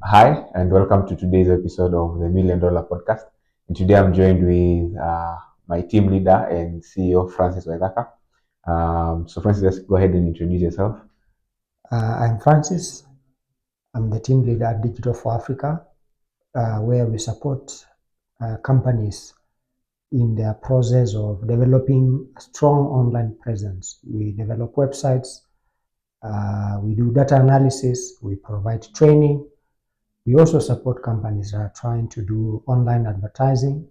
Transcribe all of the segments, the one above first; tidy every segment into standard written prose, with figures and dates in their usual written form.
Hi, and welcome to today's episode of the Million Dollar Podcast. And today I'm joined with my team leader and CEO, Francis Waithaka. So, Francis, let's go ahead and introduce yourself. I'm Francis. I'm the team leader at Digital for Africa, where we support companies in their process of developing a strong online presence. We develop websites, we do data analysis, we provide training. We also support companies that are trying to do online advertising.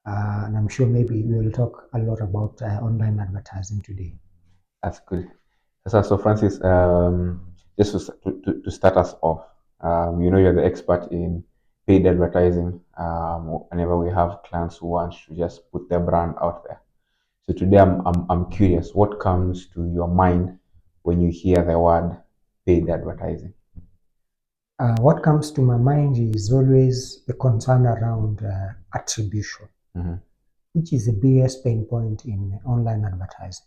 And I'm sure maybe we will talk a lot about online advertising today. That's good. So Francis, just to start us off, you're the expert in paid advertising. Whenever we have clients who want to just put their brand out there. So today I'm curious, what comes to your mind when you hear the word paid advertising? What comes to my mind is always the concern around attribution, which is the biggest pain point in online advertising,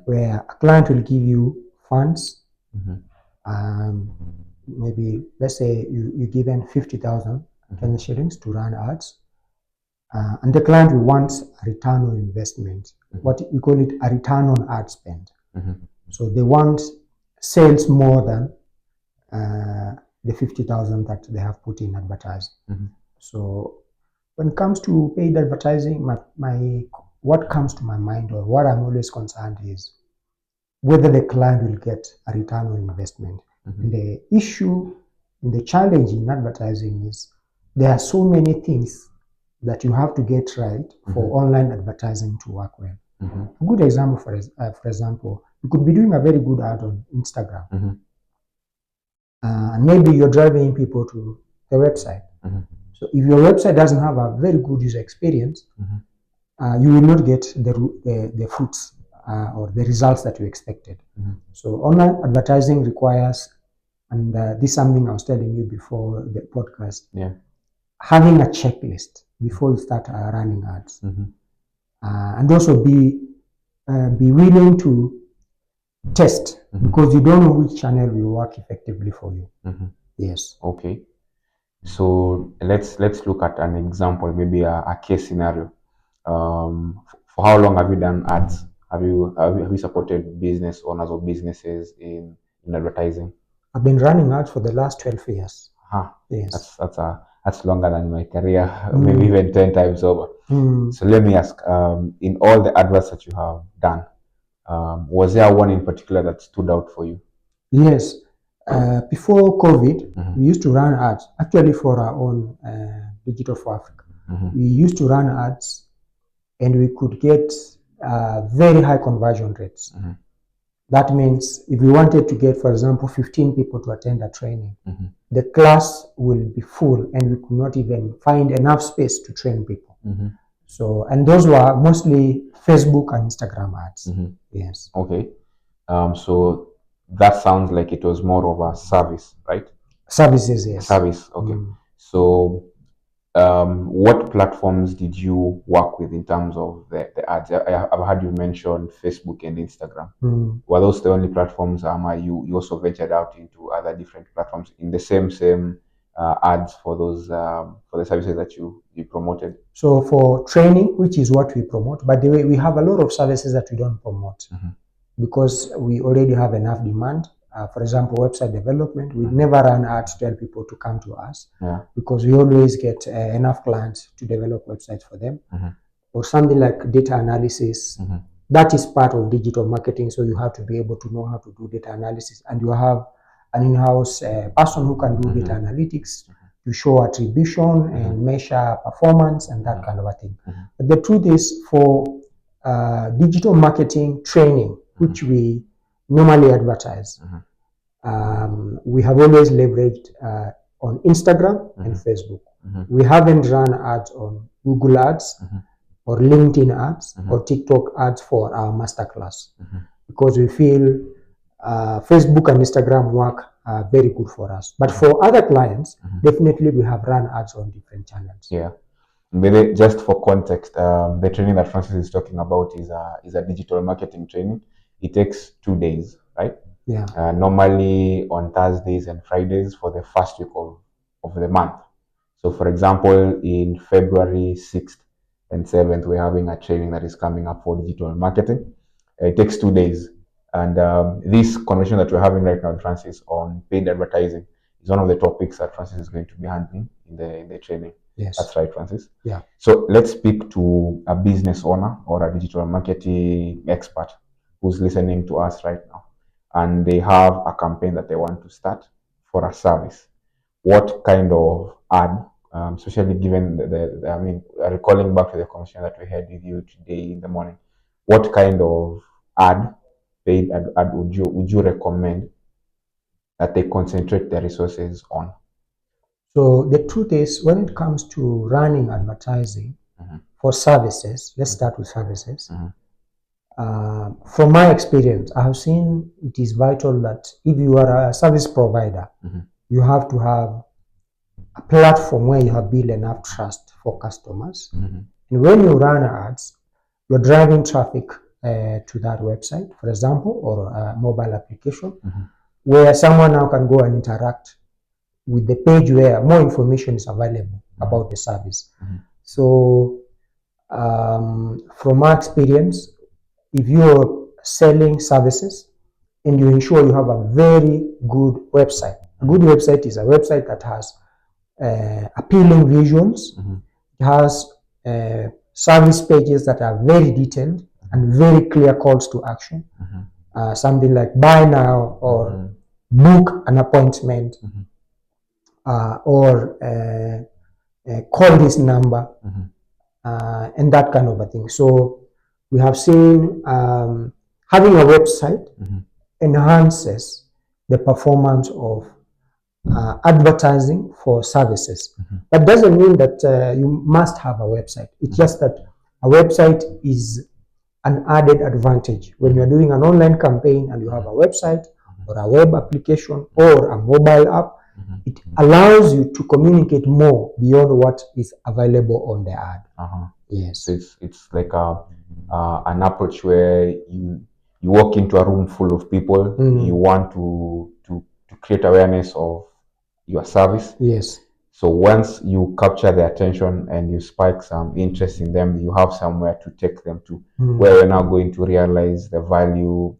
where a client will give you funds. Maybe let's say you given 50,000 Kenyan shillings to run ads, and the client will want a return on investment. What we call it a return on ad spend. So they want sales more than the 50,000 that they have put in advertising. So when it comes to paid advertising, what comes to my mind, or what I'm always concerned, is whether the client will get a return on investment. And the issue and the challenge in advertising is there are so many things that you have to get right for online advertising to work well. A good example, for example, you could be doing a very good ad on Instagram, and maybe you're driving people to the website. So if your website doesn't have a very good user experience, you will not get the fruits or the results that you expected. So online advertising requires, and this is something I was telling you before the podcast, having a checklist before you start running ads, and also be willing to test, because you don't know which channel will work effectively for you. Yes. Okay. So let's look at an example, maybe a case scenario. For how long have you done ads? Have you supported business owners or businesses in advertising? I've been running ads for the last 12 years. Yes. That's longer than my career, maybe even 10 times over. So let me ask, in all the adverts that you have done, was there one in particular that stood out for you? Yes. Before COVID, we used to run ads, actually for our own Digital for Africa. We used to run ads, and we could get very high conversion rates. That means if we wanted to get, for example, 15 people to attend a training, the class will be full, and we could not even find enough space to train people. So, and those were mostly Facebook and Instagram ads. Yes. Okay. So that sounds like it was more of a service, right? Services, yes. Service, okay. So what platforms did you work with in terms of the ads? I've heard you mention Facebook and Instagram. Were those the only platforms? You also ventured out into other different platforms in the same ads for those for the services that you promoted? So for training, which is what we promote, by the way, we have a lot of services that we don't promote because we already have enough demand. For example, website development, we never run ads to tell people to come to us, because we always get enough clients to develop websites for them. Or something like data analysis, that is part of digital marketing, so you have to be able to know how to do data analysis, and you have an in-house person who can do data analytics to show attribution and measure performance and that kind of a thing. But the truth is, for digital marketing training, which we normally advertise, we have always leveraged on Instagram and Facebook. We haven't run ads on Google Ads or LinkedIn ads or TikTok ads for our masterclass, because we feel Facebook and Instagram work very good for us. But for other clients, definitely we have run ads on different channels. Yeah. Maybe just for context, the training that Francis is talking about is a digital marketing training. It takes 2 days, right? Yeah. Normally on Thursdays and Fridays for the first week of the month. So, for example, in February 6th and 7th, we're having a training that is coming up for digital marketing. It takes 2 days. And this conversation that we're having right now, Francis, on paid advertising is one of the topics that Francis is going to be handling in the training. Yes. That's right, Francis. Yeah. So let's speak to a business owner or a digital marketing expert who's listening to us right now. And they have a campaign that they want to start for a service. What kind of ad, especially given I mean, recalling back to the conversation that we had with you today in the morning, what kind of ad, paid ad would you recommend that they concentrate their resources on? So the truth is, when it comes to running advertising for services, let's start with services. From my experience, I have seen it is vital that if you are a service provider, you have to have a platform where you have built enough trust for customers. And when you run ads, you're driving traffic to that website, for example, or a mobile application, where someone now can go and interact with the page where more information is available about the service. So, from my experience, if you're selling services and you ensure you have a very good website, a good website is a website that has appealing visuals, it has service pages that are very detailed and very clear calls to action, something like buy now or book an appointment, or call this number, and that kind of a thing. So we have seen having a website enhances the performance of advertising for services. But doesn't mean that you must have a website. It's just that a website is an added advantage. When you're doing an online campaign and you have a website or a web application or a mobile app, it allows you to communicate more beyond what is available on the ad. Yes. So it's like an approach where you walk into a room full of people, you want to create awareness of your service. Yes. So once you capture their attention and you spike some interest in them, you have somewhere to take them to, where you're now going to realize the value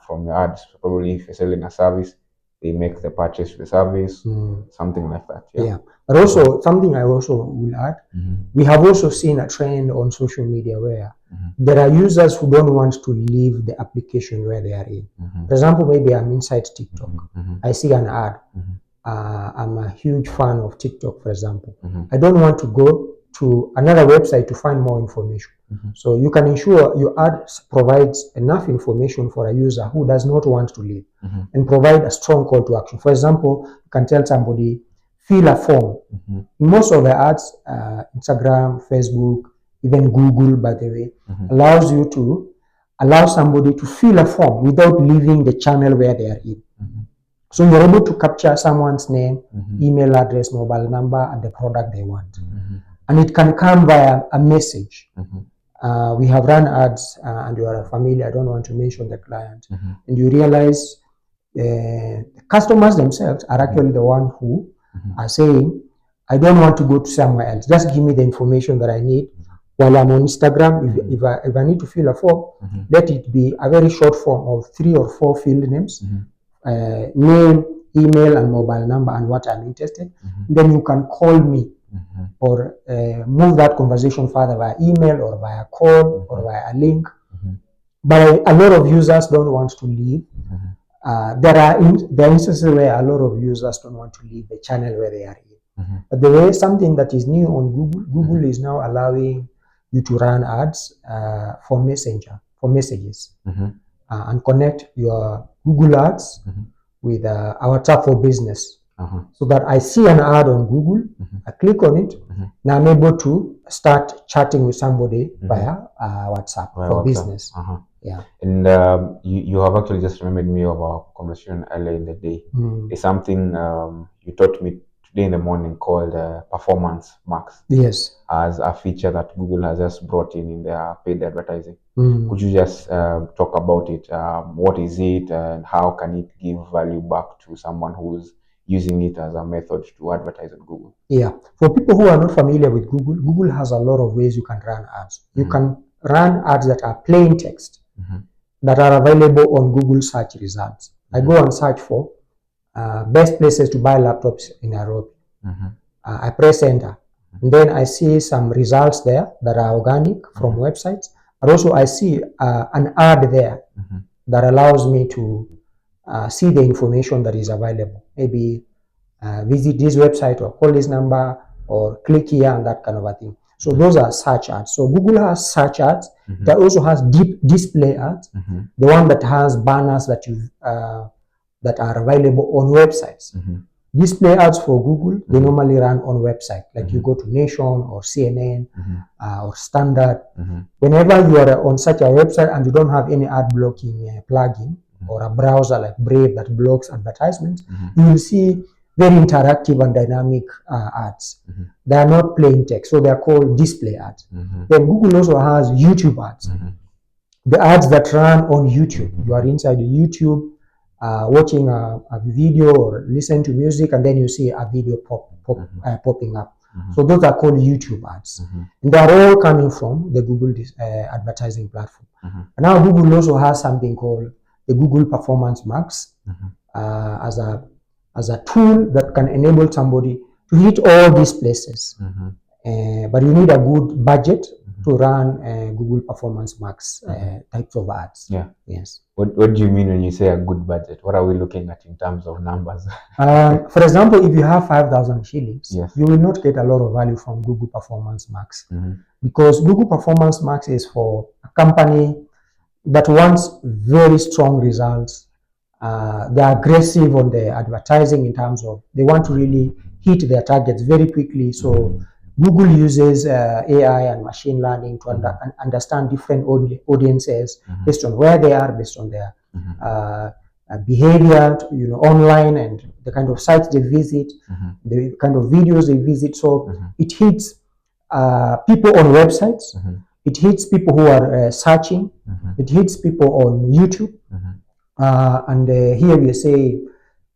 from your ads. Probably if you're selling a service, they make the purchase of the service, something like that. Yeah. But also, something I also will add, we have also seen a trend on social media where there are users who don't want to leave the application where they are in. For example, maybe I'm inside TikTok. I see an ad. I'm a huge fan of TikTok, for example. I don't want to go to another website to find more information. So you can ensure your ad provides enough information for a user who does not want to leave, and provide a strong call to action. For example, you can tell somebody, fill a form. In most of the ads, Instagram, Facebook, even Google, by the way, allows you to allow somebody to fill a form without leaving the channel where they are in. So you're able to capture someone's name, email address, mobile number, and the product they want. And it can come via a message. We have run ads, and you are familiar, I don't want to mention the client, and you realize the customers themselves are actually the one who are saying, I don't want to go to somewhere else. Just give me the information that I need while I'm on Instagram. If I need to fill a form, let it be a very short form of 3 or 4 field names, name, email, and mobile number, and what I'm interested. Then you can call me or move that conversation further via email or via call or via a link. But a lot of users don't want to leave. There are instances where a lot of users don't want to leave the channel where they are in. But the way something that is new on Google is now allowing you to run ads for messages, and connect your Google ads with our tab for business. So that I see an ad on Google, I click on it, now I'm able to start chatting with somebody via WhatsApp for business. Yeah. And you have actually just reminded me of our conversation earlier in the day. It's something you taught me today in the morning called performance marks. Yes. As a feature that Google has just brought in their paid advertising. Could you just talk about it? What is it, and how can it give value back to someone who's using it as a method to advertise on Google? Yeah, for people who are not familiar with Google, Google has a lot of ways you can run ads. You can run ads that are plain text that are available on Google search results. I go and search for best places to buy laptops in Nairobi. I press enter, and then I see some results there that are organic from websites, but also I see an ad there that allows me to see the information that is available. Maybe visit this website or call this number or click here and that kind of a thing. So those are search ads. So Google has search ads. That also has deep display ads. The one that has banners that you that are available on websites. Display ads for Google, they normally run on website. Like you go to Nation or CNN or Standard. Whenever you are on such a website and you don't have any ad blocking plugin or a browser like Brave that blocks advertisements, you will see very interactive and dynamic ads. They are not plain text, so they are called display ads. Then Google also has YouTube ads. The ads that run on YouTube. You are inside YouTube watching a video or listen to music, and then you see a video popping up. So those are called YouTube ads. And they are all coming from the Google advertising platform. And now Google also has something called the Google Performance Max as a tool that can enable somebody to hit all these places. But you need a good budget to run Google Performance Max types of ads. Yeah. Yes. What do you mean when you say a good budget? What are we looking at in terms of numbers? For example, if you have 5,000 shillings, yes, you will not get a lot of value from Google Performance Max. Because Google Performance Max is for a company that wants very strong results. They are aggressive on the advertising in terms of they want to really hit their targets very quickly. So Google uses AI and machine learning to understand different audiences based on where they are, based on their behavior, online, and the kind of sites they visit, the kind of videos they visit. So it hits people on websites. It hits people who are searching. It hits people on YouTube. And here we say,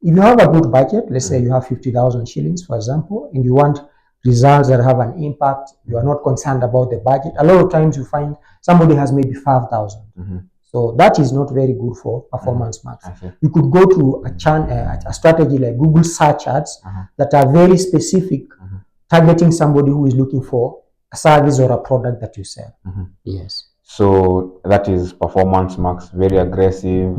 if you have a good budget, let's say you have 50,000 shillings, for example, and you want results that have an impact, you are not concerned about the budget. A lot of times you find somebody has maybe 5,000. So that is not very good for Performance Max. You could go to a strategy like Google Search Ads that are very specific, targeting somebody who is looking for a service or a product that you sell. Yes. So that is Performance Max, very aggressive,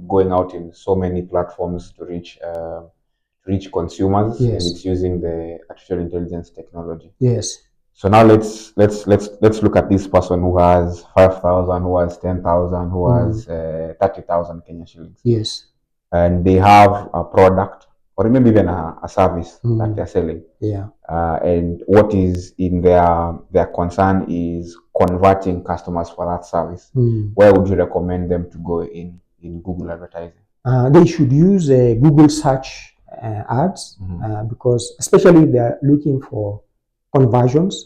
going out in so many platforms to reach consumers. Yes. And it's using the artificial intelligence technology. Yes. So now let's look at this person who has 5,000, who has 10,000, who has 30,000 Kenya shillings. Yes. And they have a product or maybe even a service that they're selling. Yeah. And what is in their concern is converting customers for that service. Where would you recommend them to go in Google advertising? They should use Google search ads because especially if they're looking for conversions,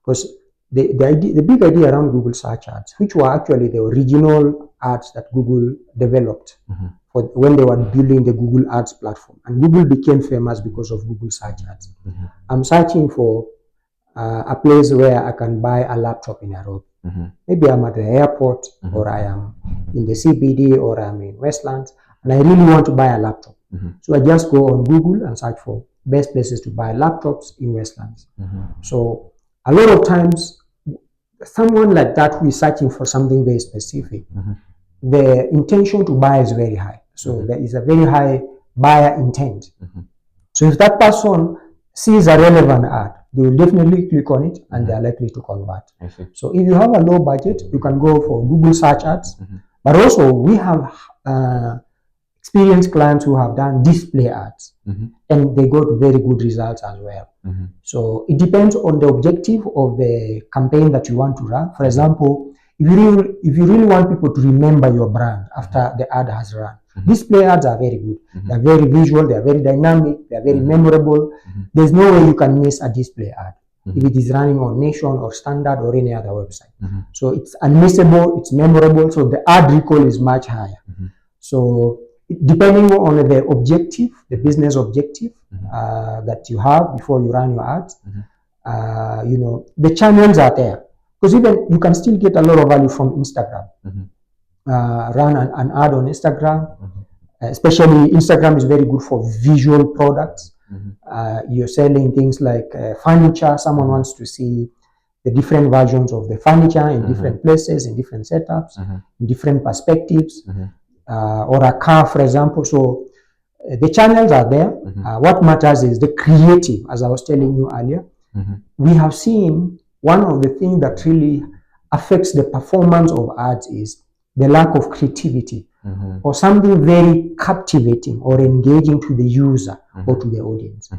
because the big idea around Google search ads, which were actually the original ads that Google developed for when they were building the Google Ads platform, and Google became famous because of Google search ads. I'm searching for a place where I can buy a laptop in Nairobi. Maybe I'm at the airport, or I am in the CBD, or I'm in Westlands, and I really want to buy a laptop. So I just go on Google and search for best places to buy laptops in Westlands. So a lot of times, someone like that who is searching for something very specific, the intention to buy is very high. So there is a very high buyer intent. So if that person sees a relevant ad, they will definitely click on it and they are likely to convert. So if you have a low budget, you can go for Google search ads. But also we have experienced clients who have done display ads and they got very good results as well. So it depends on the objective of the campaign that you want to run. For example, if you really want people to remember your brand after the ad has run, display ads are very good. They're very visual, they're very dynamic, they're very memorable. There's no way you can miss a display ad. if it is running on Nation or Standard or any other website. So it's unmissable, it's memorable, so the ad recall is much higher. So depending on the objective, the business objective that you have before you run your ads, the channels are there. Because even you can still get a lot of value from Instagram. Run an ad on Instagram. Especially Instagram is very good for visual products. You're selling things like furniture. Someone wants to see the different versions of the furniture in different places, in different setups, in different perspectives, or a car, for example. So the channels are there. What matters is the creative, as I was telling you earlier. We have seen one of the things that really affects the performance of ads is the lack of creativity or something very captivating or engaging to the user or to the audience.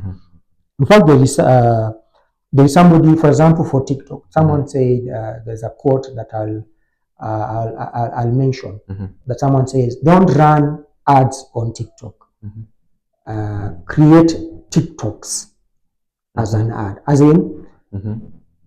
In fact, there is somebody, for example, for TikTok, someone said, there's a quote that I'll mention, that someone says, don't run ads on TikTok. Create TikToks as an ad. As in,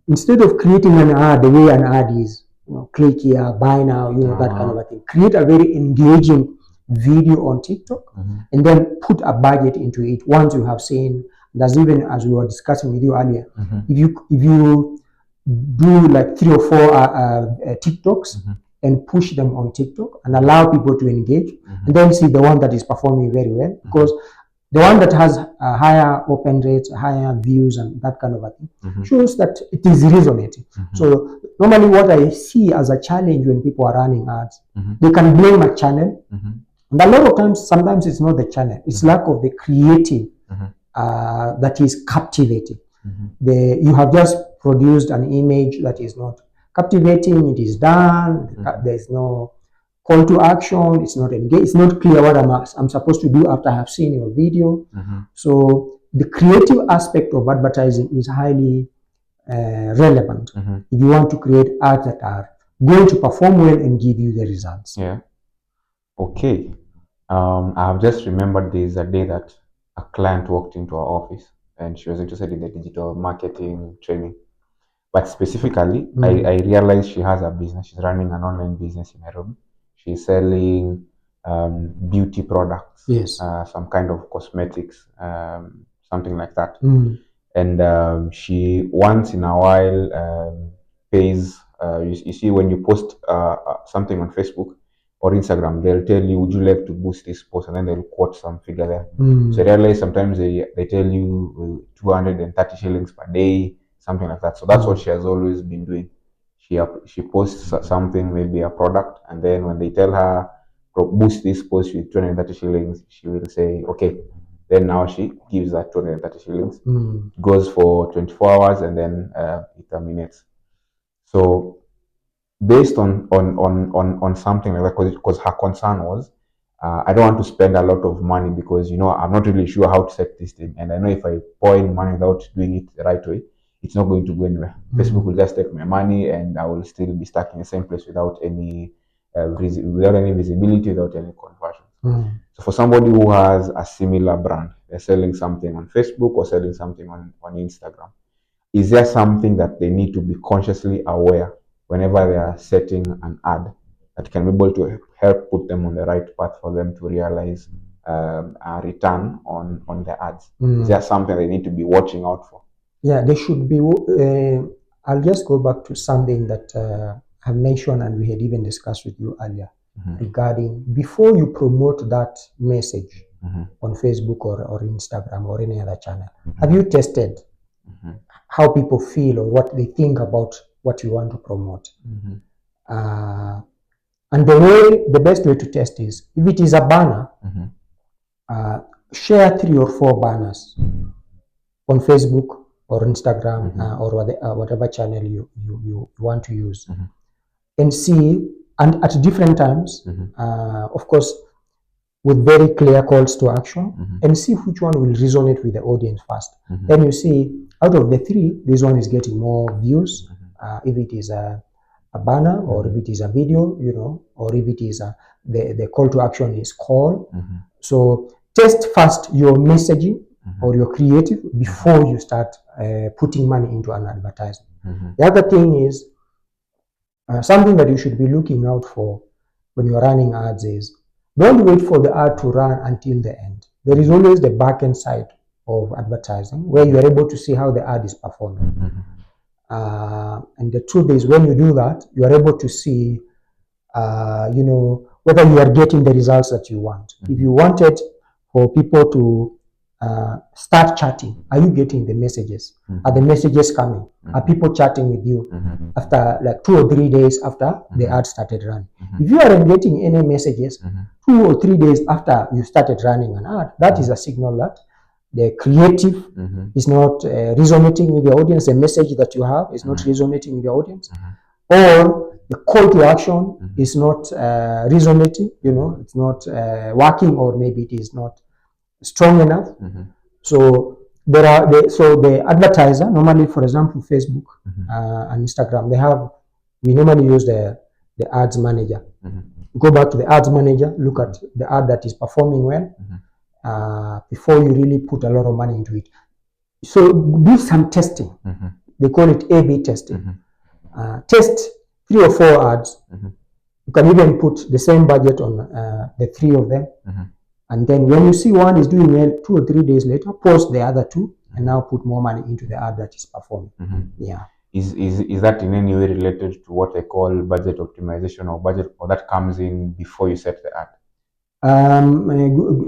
instead of creating an ad the way an ad is, click here, buy now, that kind of a thing. Create a very engaging video on TikTok and then put a budget into it once you have seen. That's even as we were discussing with you earlier. If you do like 3 or 4 TikToks and push them on TikTok and allow people to engage, and then see the one that is performing very well, because the one that has higher open rates, higher views, and that kind of a thing shows that it is resonating. So normally what I see as a challenge when people are running ads, they can blame a channel. And a lot of times, sometimes it's not the channel, it's lack of the creative that is captivating. You have just produced an image that is not captivating, it is done, there's no call to action, it's not engaged, it's not clear what I'm supposed to do after I have seen your video. So the creative aspect of advertising is highly relevant if you want to create ads that are going to perform well and give you the results. Yeah. Okay. I've just remembered there's a day that a client walked into our office and she was interested in the digital marketing training. But specifically, I realized she has a business. She's running an online business in Nairobi. She's selling beauty products, Yes. some kind of cosmetics, something like that. And she once in a while pays. You see, when you post something on Facebook or Instagram, they'll tell you, would you like to boost this post? And then they'll quote some figure there. So I realize sometimes they tell you 230 shillings per day, something like that. So that's what she has always been doing. She posts something, maybe a product, and then when they tell her boost this post with 230 shillings, she will say, okay. Then now she gives that 230 shillings, goes for 24 hours, and then it terminates. So based on something like that, because her concern was, I don't want to spend a lot of money because I'm not really sure how to set this thing, and I know if I pour in money without doing it the right way, it's not going to go anywhere. Facebook will just take my money, and I will still be stuck in the same place without any visibility, without any conversion. So for somebody who has a similar brand, they're selling something on Facebook or selling something on Instagram, is there something that they need to be consciously aware whenever they are setting an ad that can be able to help put them on the right path for them to realize a return on their ads? Is there something they need to be watching out for? Yeah, they should be. I'll just go back to something that I mentioned and we had even discussed with you earlier regarding before you promote that message on Facebook or Instagram or any other channel, have you tested how people feel or what they think about what you want to promote? And the best way to test is, if it is a banner, share 3 or 4 banners on Facebook or Instagram or whatever channel you want to use, and see, and at different times, of course, with very clear calls to action, and see which one will resonate with the audience first. Then you see, out of the 3, this one is getting more views, if it is a banner, or if it is a video, or if it is the call to action is call. So test first your messaging or your creative before you start putting money into an advertisement. The other thing is something that you should be looking out for when you're running ads is don't wait for the ad to run until the end. There is always the back end side of advertising where you are able to see how the ad is performing. And the truth is, when you do that, you are able to see, whether you are getting the results that you want. If you wanted for people to start chatting, are you getting the messages? Are the messages coming? Are people chatting with you after like 2 or 3 days after the ad started running? If you aren't getting any messages 2 or 3 days after you started running an ad, that is a signal that the creative is not resonating with the audience. The message that you have is not resonating with the audience, or the call to action is not resonating. It's not working, or maybe it is not strong enough. So the advertiser normally, for example, Facebook and Instagram, we normally use the ads manager. Go back to the ads manager, look at the ad that is performing well before you really put a lot of money into it. So do some testing. They call it A/B testing. Test 3 or 4 ads. You can even put the same budget on the 3 of them. And then when you see one is doing well, 2 or 3 days later, post the other 2 and now put more money into the ad that is performing. Yeah. Is that in any way related to what they call budget optimization or that comes in before you set the ad?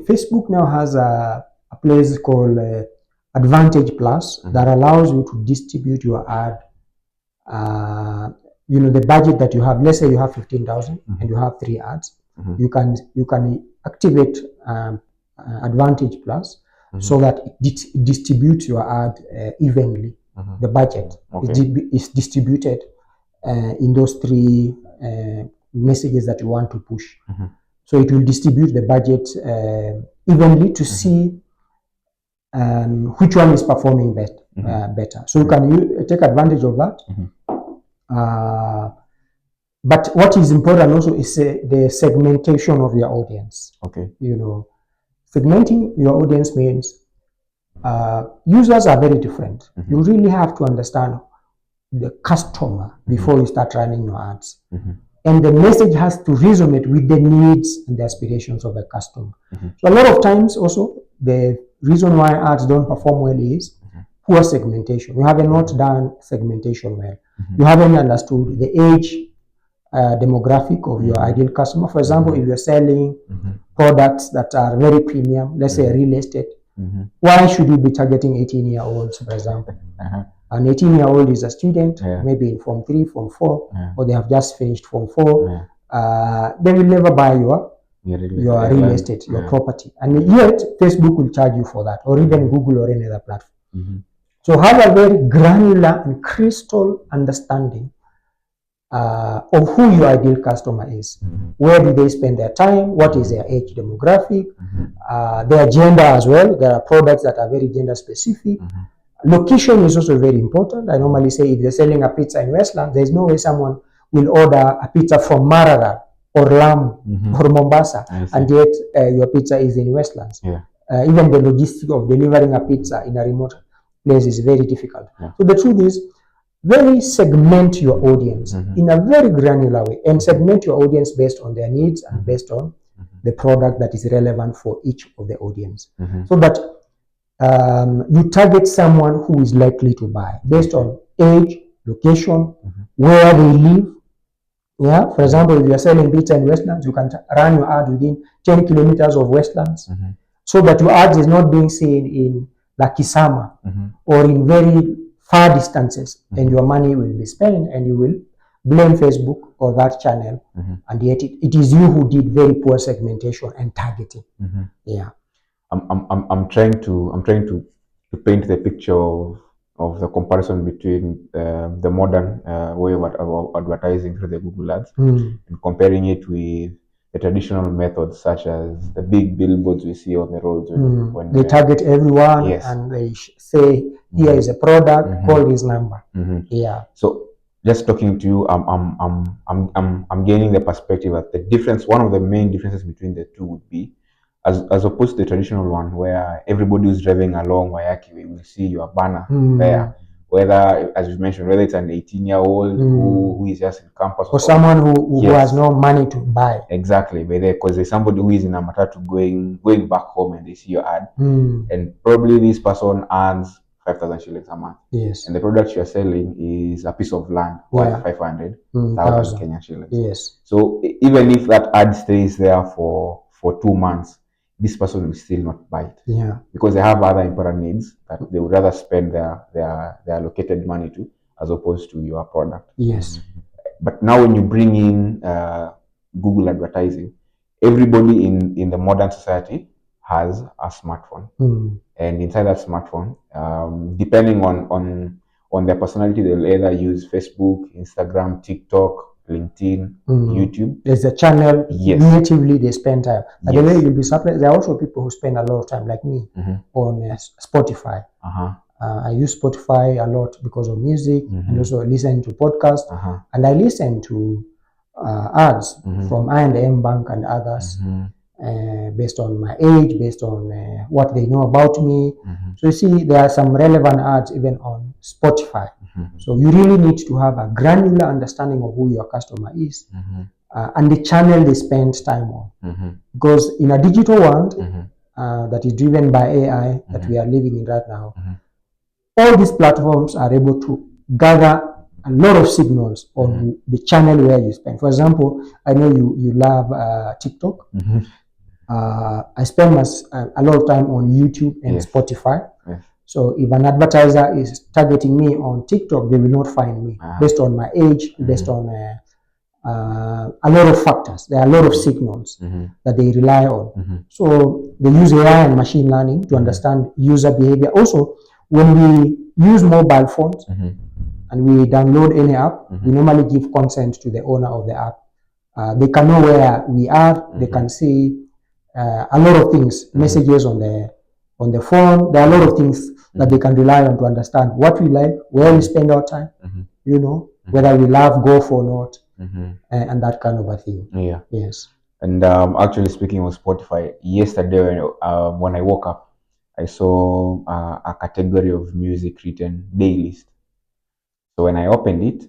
Facebook now has a place called Advantage Plus that allows you to distribute your ad. The budget that you have. Let's say you have 15,000 and you have 3 ads. You can activate Advantage Plus so that it distributes your ad evenly. The budget is distributed in those 3 messages that you want to push. So it will distribute the budget evenly to see which one is performing better. So you can take advantage of that. But what is important also is the segmentation of your audience. Segmenting your audience means users are very different. You really have to understand the customer before you start running your ads. And the message has to resonate with the needs and the aspirations of the customer. So a lot of times also, the reason why ads don't perform well is poor segmentation. You haven't not done segmentation well. You haven't understood the age demographic of your ideal customer. For example, if you're selling products that are very premium, let's say real estate, why should you be targeting 18-year-olds, for example? An 18-year-old is a student, maybe in Form 3, Form 4, or they have just finished Form 4. They will never buy your real estate, your property. And yet, Facebook will charge you for that, or even Google or any other platform. So have a very granular and crystal understanding of who your ideal customer is. Where do they spend their time? What is their age demographic? Their gender as well. There are products that are very gender specific. Location is also very important. I normally say if you're selling a pizza in Westland, there's no way someone will order a pizza from Marara or Lamu or Mombasa, and yet your pizza is in Westlands. Even the logistics of delivering a pizza in a remote place is very difficult. So the truth is, very segment your audience in a very granular way, and segment your audience based on their needs and based on the product that is relevant for each of the audience. So that you target someone who is likely to buy based on age, location, where they live. For example, if you are selling pizza in Westlands, you can run your ad within 10 kilometers of Westlands, so that your ad is not being seen in Lakisama or in very far distances, and your money will be spent, and you will blame Facebook or that channel, and yet it is you who did very poor segmentation and targeting. I'm trying to paint the picture of the comparison between the modern way of advertising through the Google Ads and comparing it with the traditional methods, such as the big billboards we see on the roads when they target everyone, and they say, here is a product, call this number. So just talking to you, I'm gaining the perspective that the difference, one of the main differences between the two would be as opposed to the traditional one where everybody who's driving along Wayaki will see your banner there. Whether, as you mentioned, whether it's an 18-year-old who is just in campus, or someone who has no money to buy. Exactly, because there's somebody who is in a matatu going back home and they see your ad, and probably this person earns 5,000 shillings a month. Yes. And the product you're selling is a piece of land worth 500,000 Kenyan shillings. Yes. So even if that ad stays there for 2 months, this person will still not buy it. Yeah. Because they have other important needs that they would rather spend their allocated money to, as opposed to your product. Yes. But now when you bring in Google advertising, everybody in the modern society has a smartphone. And inside that smartphone, depending on their personality, they'll either use Facebook, Instagram, TikTok, LinkedIn, YouTube. There's a channel natively they spend time. By the way, you'll be surprised. There are also people who spend a lot of time, like me, on Spotify. I use Spotify a lot because of music, and also listen to podcasts, and I listen to ads from I&M Bank and others, based on my age, based on what they know about me. So you see, there are some relevant ads even on Spotify. So you really need to have a granular understanding of who your customer is, and the channel they spend time on. Because in a digital world that is driven by AI that we are living in right now, all these platforms are able to gather a lot of signals on the channel where you spend. For example, I know you love TikTok. I spend a lot of time on YouTube and Spotify. So if an advertiser is targeting me on TikTok, they will not find me based on my age, based on a lot of factors. There are a lot of signals that they rely on. So they use AI and machine learning to understand user behavior. Also, when we use mobile phones and we download any app, we normally give consent to the owner of the app. They can know where we are. They can see a lot of things, messages on the phone. There are a lot of things that they can rely on to understand what we like, where we spend our time, you know, whether we love golf or not, and that kind of a thing. Yeah. Yes. And actually, speaking of Spotify, yesterday when I woke up, I saw a category of music written day list. So when I opened it,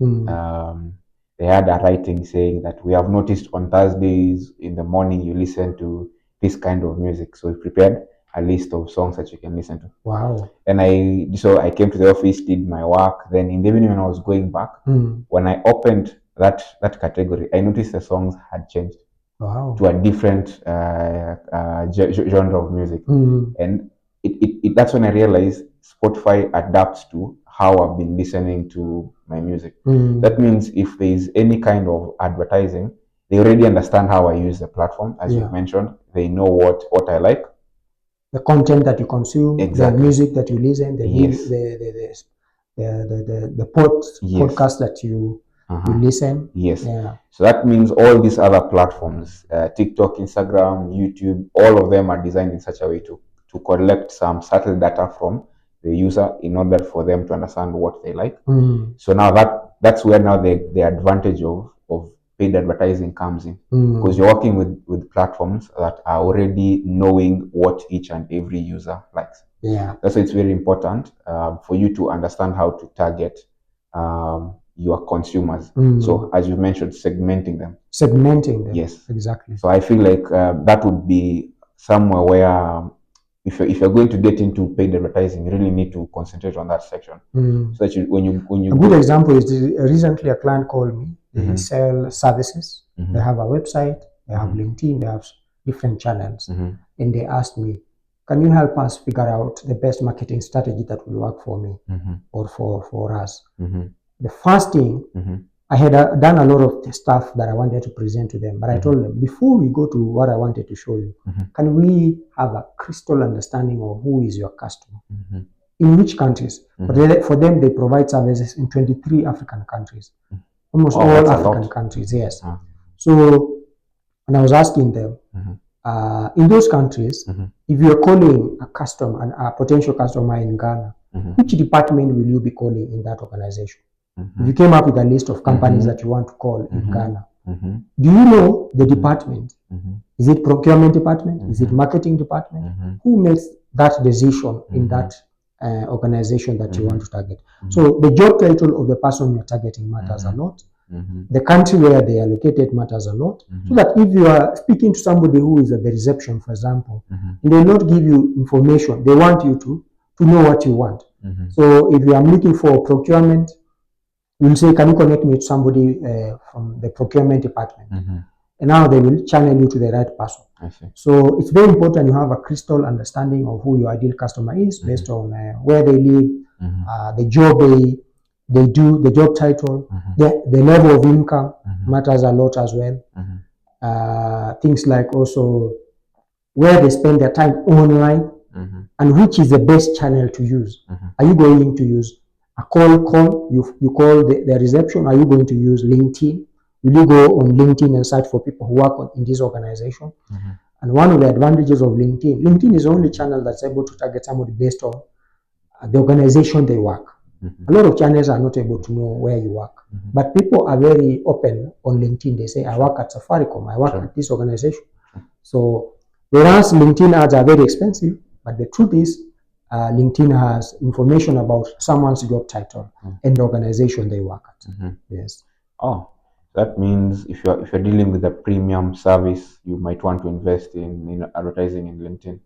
they had a writing saying that we have noticed on Thursdays in the morning you listen to this kind of music. So we prepared a list of songs that you can listen to. Wow. And I came to the office, did my work. Then in the evening when I was going back, when I opened that category, I noticed the songs had changed to a different genre of music. And that's when I realized Spotify adapts to how I've been listening to my music. That means if there is any kind of advertising, they already understand how I use the platform. As you mentioned, they know what I like. The content that you consume, the music that you listen, the podcast that you listen. Yes. Yeah. So that means all these other platforms, TikTok, Instagram, YouTube, all of them are designed in such a way to collect some subtle data from the user in order for them to understand what they like. So now that's where now the advantage of paid advertising comes in, because you're working with platforms that are already knowing what each and every user likes. Yeah, that's why it's very important for you to understand how to target your consumers. So as you mentioned, segmenting them. Yes, exactly. So I feel like that would be somewhere where if you're going to get into paid advertising, you really need to concentrate on that section. So that when you a good example is recently a client called me. They sell services. They have a website. They have LinkedIn. They have different channels. And they asked me, "Can you help us figure out the best marketing strategy that will work for me or for us?" The first thing, I had done a lot of stuff that I wanted to present to them, but I told them, before we go to what I wanted to show you, can we have a crystal understanding of who is your customer? In which countries? For them, they provide services in 23 African countries. Almost all African countries, yes. So, and I was asking them, in those countries, if you're calling a customer, a potential customer in Ghana, which department will you be calling in that organization? If you came up with a list of companies that you want to call in Ghana, Mm-hmm. Do you know the department? Mm-hmm. Is it procurement department? Mm-hmm. Is it marketing department? Mm-hmm. Who makes that decision in Mm-hmm. that organization that you Mm-hmm. want to target? Mm-hmm. So the job title of the person you're targeting matters Mm-hmm. a lot. Mm-hmm. The country where they are located matters a lot. Mm-hmm. So that if you are speaking to somebody who is at the reception, for example, Mm-hmm. and they will not give you information, they want you to know what you want. Mm-hmm. So if you are looking for procurement, you'll say, can you connect me to somebody from the procurement department? Mm-hmm. And now they will channel you to the right person. I see. So it's very important you have a crystal understanding of who your ideal customer is based on where they live, the job they do, the job title, the level of income matters a lot as well. Things like also where they spend their time online and which is the best channel to use. Are you going to use a call? You call the reception? Are you going to use LinkedIn? Will you go on LinkedIn and search for people who work in this organization? And one of the advantages of LinkedIn is the only channel that's able to target somebody based on the organization they work. A lot of channels are not able to know where you work. But people are very open on LinkedIn. They say, I work at Safaricom, I work at this organization. So whereas LinkedIn ads are very expensive, but the truth is LinkedIn has information about someone's job title and the organization they work at. Yes. Oh, that means if you're dealing with a premium service, you might want to invest in advertising in LinkedIn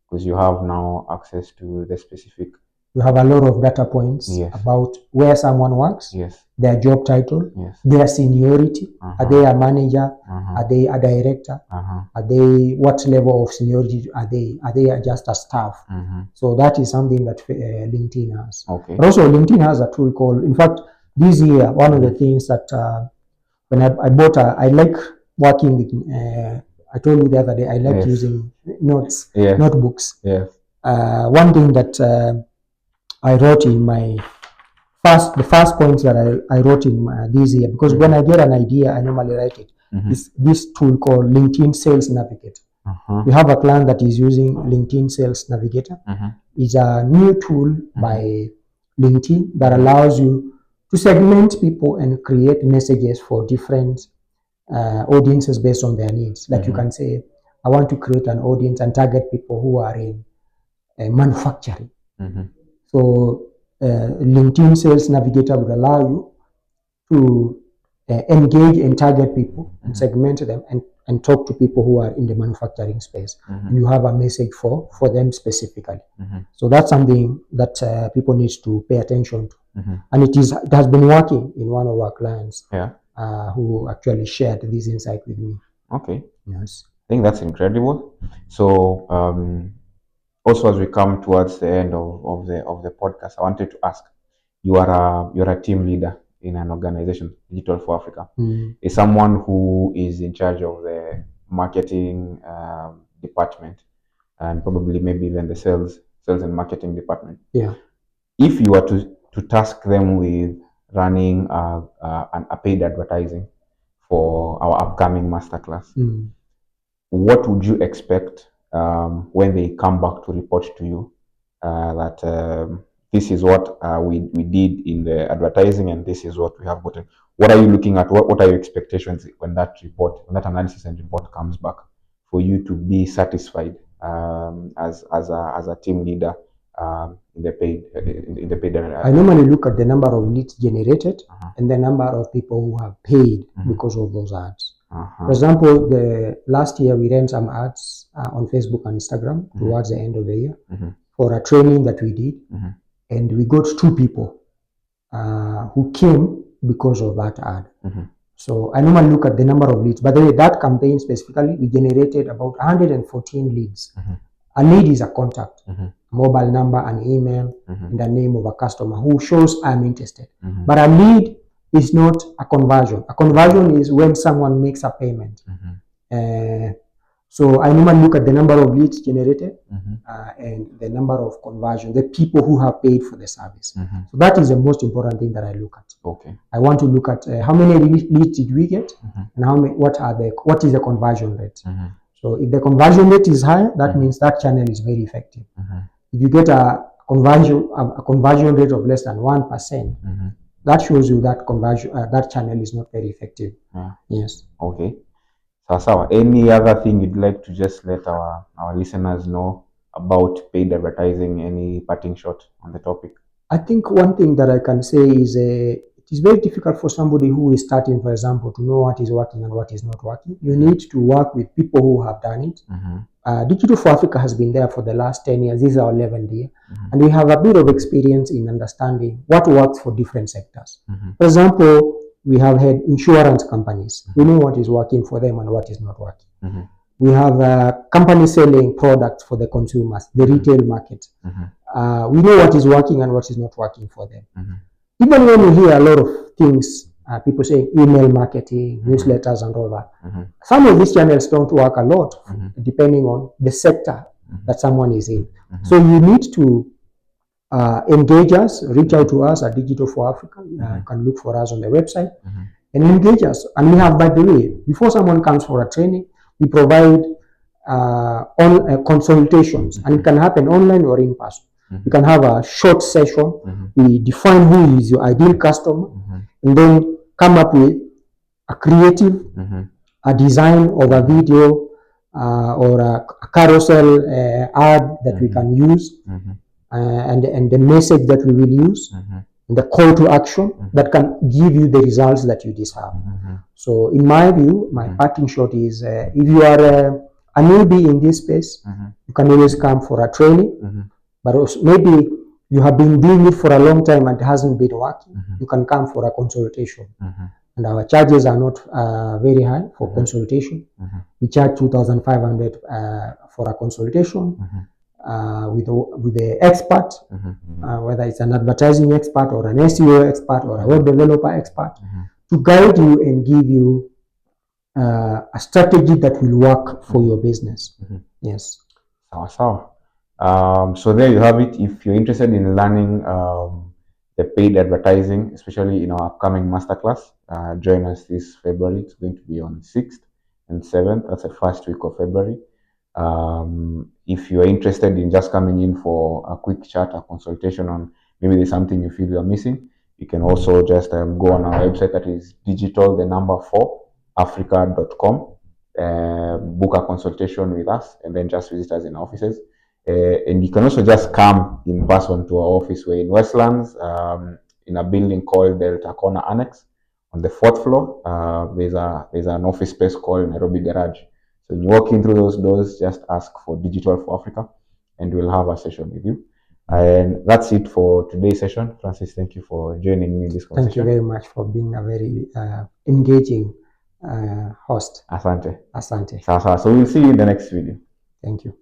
because you have now access to the specific. You have a lot of data points about where someone works, their job title, their seniority. Are they a manager? Are they a director? Are they, what level of seniority are they? Are they just a staff? So that is something that LinkedIn has. Okay. But also LinkedIn has a tool called, in fact, this year, one of the things that when I bought I like working with, I told you the other day, I like using notebooks. One thing that I wrote in my the first points that I wrote in this year, because when I get an idea, I normally write it, is this tool called LinkedIn Sales Navigator. We have a client that is using LinkedIn Sales Navigator. It's a new tool by LinkedIn that allows you to segment people and create messages for different audiences based on their needs. Like you can say, I want to create an audience and target people who are in manufacturing. So LinkedIn Sales Navigator would allow you to engage and target people and segment them and talk to people who are in the manufacturing space. And you have a message for them specifically. So that's something that people need to pay attention to. And it has been working in one of our clients who actually shared this insight with me. Okay. Yes. I think that's incredible. So also as we come towards the end of the podcast, I wanted to ask, you're a team leader in an organization, Digital for Africa. Is someone who is in charge of the marketing department and probably maybe even the sales and marketing department. If you were to task them with running a paid advertising for our upcoming masterclass, what would you expect when they come back to report to you that this is what we did in the advertising and this is what we have gotten? What are you looking at? What are your expectations when that analysis and report comes back for you to be satisfied as a team leader in the paid I normally look at the number of leads generated and the number of people who have paid because of those ads. For example, the last year we ran some ads on Facebook and Instagram towards the end of the year for a training that we did, and we got 2 people who came because of that ad. So I normally look at the number of leads. By the way, that campaign specifically, we generated about 114 leads. A lead is a contact, mobile number, an email, and the name of a customer who shows I'm interested. But a lead is not a conversion. A conversion is when someone makes a payment. So I normally look at the number of leads generated and the number of conversion, the people who have paid for the service. So that is the most important thing that I look at. I want to look at how many leads did we get and what is the conversion rate. So if the conversion rate is high, that means that channel is very effective. If you get a conversion rate of less than 1%, that shows you that conversion, that channel is not very effective. Yeah. Yes. Okay. So, any other thing you'd like to just let our listeners know about paid advertising? Any parting shot on the topic? I think one thing that I can say is it is very difficult for somebody who is starting, for example, to know what is working and what is not working. You need to work with people who have done it. Digital for Africa has been there for the last 10 years. This is our 11th year. And we have a bit of experience in understanding what works for different sectors. For example, we have had insurance companies. We know what is working for them and what is not working. We have companies selling products for the consumers, the retail market. We know what is working and what is not working for them. Even when you hear a lot of things, people say email marketing, newsletters and all that. Some of these channels don't work a lot depending on the sector that someone is in. So you need to engage us, reach out to us at Digital for Africa. You can look for us on the website and engage us. And we have, by the way, before someone comes for a training, we provide consultations, and it can happen online or in person. You can have a short session. We define who is your ideal customer, and then come up with a creative, a design of a video or a carousel ad that we can use, and the message that we will use, and the call to action that can give you the results that you deserve. So in my view, my parting shot is if you are a newbie in this space, you can always come for a training, but also maybe you have been doing it for a long time and it hasn't been working, you can come for a consultation. And our charges are not very high for consultation. We charge 2,500 for a consultation with the expert, whether it's an advertising expert or an SEO expert or a web developer expert, to guide you and give you a strategy that will work for your business. Yes. So there you have it. If you're interested in learning the paid advertising, especially in our upcoming masterclass, join us this February. It's going to be on 6th and 7th. That's the first week of February. If you're interested in just coming in for a quick chat, a consultation on maybe there's something you feel you're missing, you can also just go on our website, that is digital4africa.com, book a consultation with us, and then just visit us in our offices. And you can also just come in person to our office. We're in Westlands, in a building called Delta Corner Annex. On the 4th floor, there's an office space called Nairobi Garage. So when you walk in through those doors, just ask for Digital for Africa, and we'll have a session with you. And that's it for today's session. Francis, thank you for joining me in this conversation. Thank you very much for being a very engaging host. Asante. Asante. So we'll see you in the next video. Thank you.